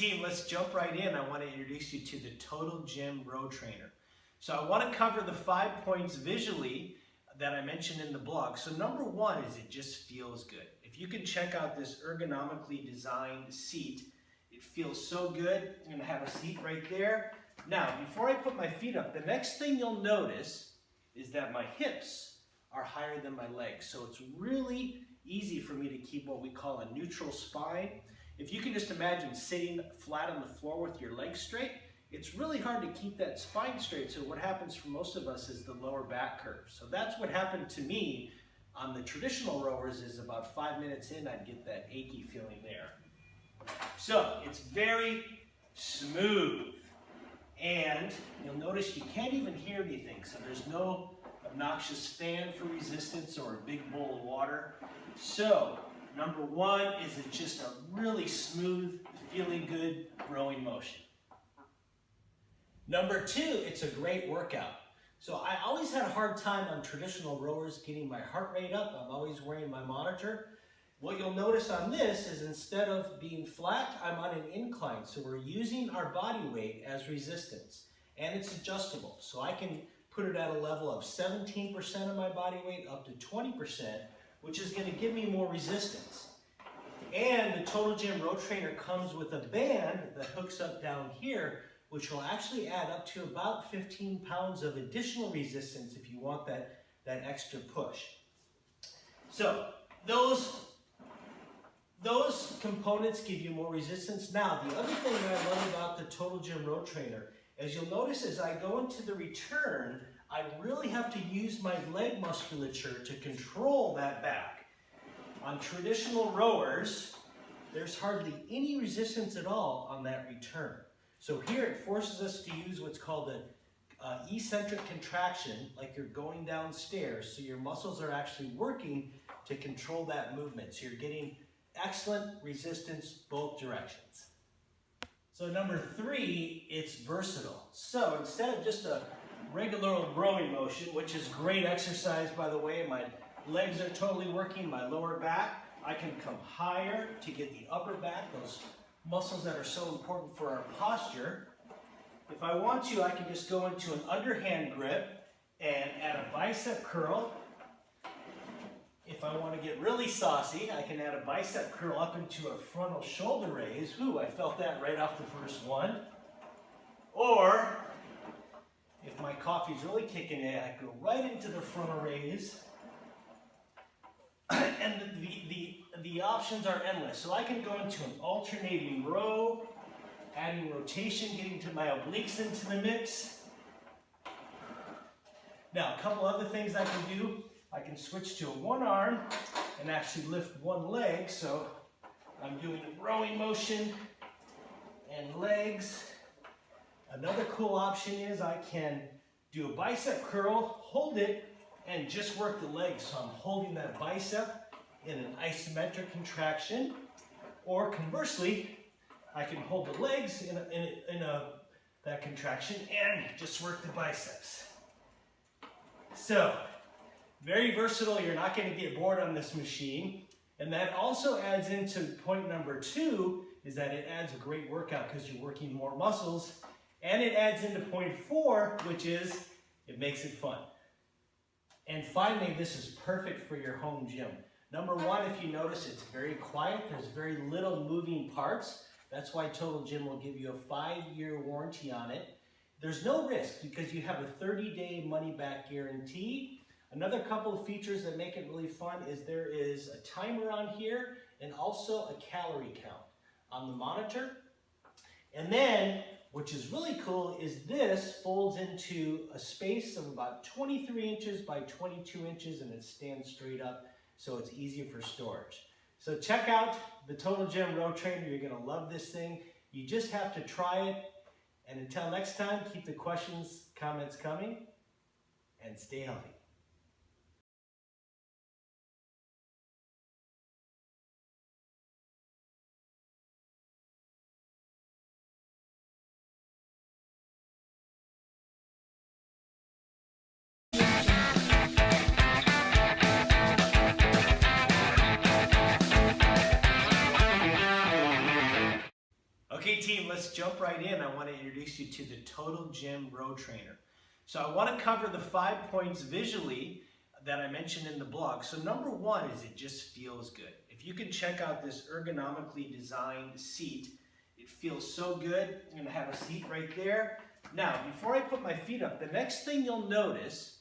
team, let's jump right in. I want to introduce you to the Total Gym Row Trainer. So I want to cover the 5 points visually that I mentioned in the blog. So number one is it just feels good. If you can check out this ergonomically designed seat, it feels so good. I'm going to have a seat right there. Now, before I put my feet up, the next thing you'll notice is that my hips are higher than my legs. So it's really easy for me to keep what we call a neutral spine. If you can just imagine sitting flat on the floor with your legs straight, it's really hard to keep that spine straight. So what happens for most of us is the lower back curve. So that's what happened to me on the traditional rowers. Is about 5 minutes in, I'd get that achy feeling there. So it's very smooth. And you'll notice you can't even hear anything. So there's no obnoxious fan for resistance or a big bowl of water. So number one is it's just a really smooth, feeling good rowing motion. Number two, it's a great workout. So I always had a hard time on traditional rowers getting my heart rate up. I'm always wearing my monitor. What you'll notice on this is instead of being flat, I'm on an incline. So we're using our body weight as resistance. And it's adjustable. So I can put it at a level of 17% of my body weight up to 20%, which is going to give me more resistance. And the Total Gym Row Trainer comes with a band that hooks up down here, which will actually add up to about 15 pounds of additional resistance if you want that extra push. So those components give you more resistance. Now, the other thing that I love about the Total Gym Row Trainer, as you'll notice as I go into the return, I really have to use my leg musculature to control that back. On traditional rowers, there's hardly any resistance at all on that return. So here it forces us to use what's called an eccentric contraction, like you're going downstairs. So your muscles are actually working to control that movement. So you're getting excellent resistance both directions. So number three, it's versatile. So instead of just a regular old rowing motion, which is great exercise by the way, my legs are totally working, my lower back, I can come higher to get the upper back, those muscles that are so important for our posture. If I want to, I can just go into an underhand grip and add a bicep curl. If I want to get really saucy, I can add a bicep curl up into a frontal shoulder raise. Ooh, I felt that right off the first one. Or, if my coffee's really kicking in, I go right into the frontal raise. And the options are endless. So I can go into an alternating row, adding rotation, getting to my obliques into the mix. Now, a couple other things I can do. I can switch to one arm and actually lift one leg. So I'm doing a rowing motion and legs. Another cool option is I can do a bicep curl, hold it, and just work the legs. So I'm holding that bicep in an isometric contraction. Or conversely, I can hold the legs in that contraction and just work the biceps. So, very versatile. You're not going to get bored on this machine. And that also adds into point number two, is that it adds a great workout because you're working more muscles. And it adds into point four, which is it makes it fun. And finally, this is perfect for your home gym. Number one, if you notice, it's very quiet. There's very little moving parts. That's why Total Gym will give you a 5-year warranty on it. There's no risk because you have a 30-day money-back guarantee. Another couple of features that make it really fun is there is a timer on here and also a calorie count on the monitor. And then, which is really cool, is this folds into a space of about 23 inches by 22 inches and it stands straight up, so it's easier for storage. So check out the Total Gym Row Trainer. You're going to love this thing. You just have to try it. And until next time, keep the questions, comments coming, and stay healthy. Okay Okay team, let's jump right in. I want to introduce you to the Total Gym Row Trainer. So I want to cover the 5 points visually that I mentioned in the blog. So number one is it just feels good. If you can check out this ergonomically designed seat, it feels so good. I'm going to have a seat right there. Now, before I put my feet up, the next thing you'll notice